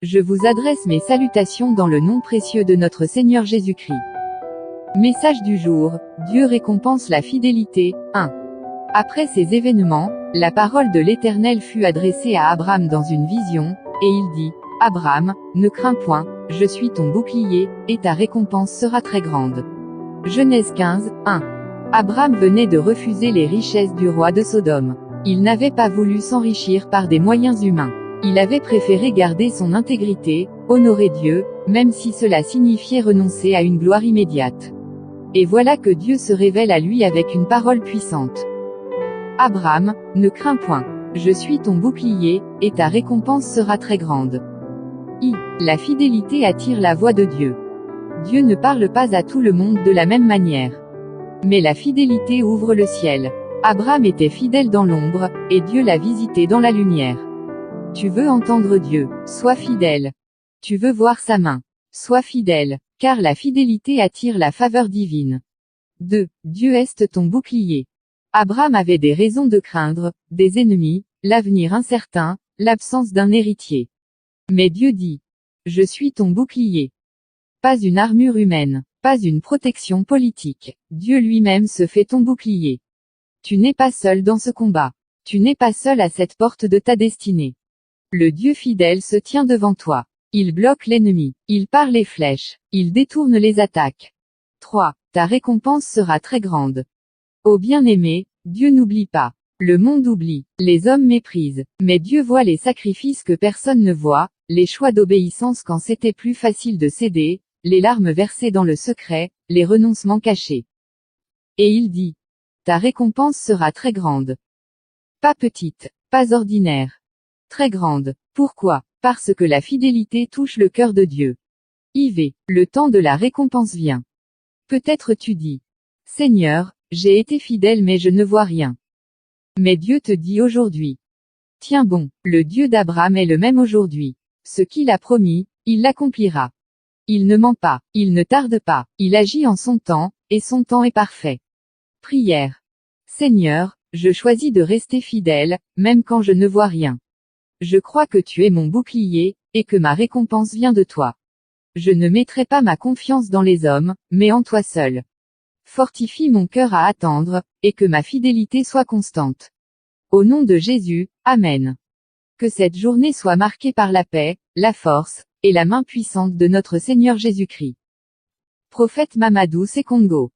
Je vous adresse mes salutations dans le nom précieux de notre Seigneur Jésus-Christ. Message du jour, Dieu récompense la fidélité. 1. Après ces événements, la parole de l'Éternel fut adressée à Abraham dans une vision, et il dit, Abraham, ne crains point, je suis ton bouclier, et ta récompense sera très grande. Genèse 15, 1. Abraham venait de refuser les richesses du roi de Sodome. Il n'avait pas voulu s'enrichir par des moyens humains. Il avait préféré garder son intégrité, honorer Dieu, même si cela signifiait renoncer à une gloire immédiate. Et voilà que Dieu se révèle à lui avec une parole puissante. Abraham, ne crains point. Je suis ton bouclier, et ta récompense sera très grande. La fidélité attire la voix de Dieu. Dieu ne parle pas à tout le monde de la même manière. Mais la fidélité ouvre le ciel. Abraham était fidèle dans l'ombre, et Dieu l'a visité dans la lumière. Tu veux entendre Dieu, sois fidèle. Tu veux voir sa main, sois fidèle, car la fidélité attire la faveur divine. 2. Dieu est ton bouclier. Abraham avait des raisons de craindre, des ennemis, l'avenir incertain, l'absence d'un héritier. Mais Dieu dit, je suis ton bouclier. Pas une armure humaine, pas une protection politique, Dieu lui-même se fait ton bouclier. Tu n'es pas seul dans ce combat. Tu n'es pas seul à cette porte de ta destinée. Le Dieu fidèle se tient devant toi. Il bloque l'ennemi, il pare les flèches, il détourne les attaques. 3. Ta récompense sera très grande. Ô bien-aimé, Dieu n'oublie pas. Le monde oublie, les hommes méprisent, mais Dieu voit les sacrifices que personne ne voit, les choix d'obéissance quand c'était plus facile de céder, les larmes versées dans le secret, les renoncements cachés. Et il dit, ta récompense sera très grande. Pas petite, pas ordinaire. Très grande. Pourquoi? Parce que la fidélité touche le cœur de Dieu. Le temps de la récompense vient. Peut-être tu dis, Seigneur, j'ai été fidèle mais je ne vois rien. Mais Dieu te dit aujourd'hui. Tiens bon, le Dieu d'Abraham est le même aujourd'hui. Ce qu'il a promis, il l'accomplira. Il ne ment pas, il ne tarde pas, il agit en son temps, et son temps est parfait. Prière. Seigneur, je choisis de rester fidèle, même quand je ne vois rien. Je crois que tu es mon bouclier, et que ma récompense vient de toi. Je ne mettrai pas ma confiance dans les hommes, mais en toi seul. Fortifie mon cœur à attendre, et que ma fidélité soit constante. Au nom de Jésus, Amen. Que cette journée soit marquée par la paix, la force, et la main puissante de notre Seigneur Jésus-Christ. Prophète Mamadou Sekongo.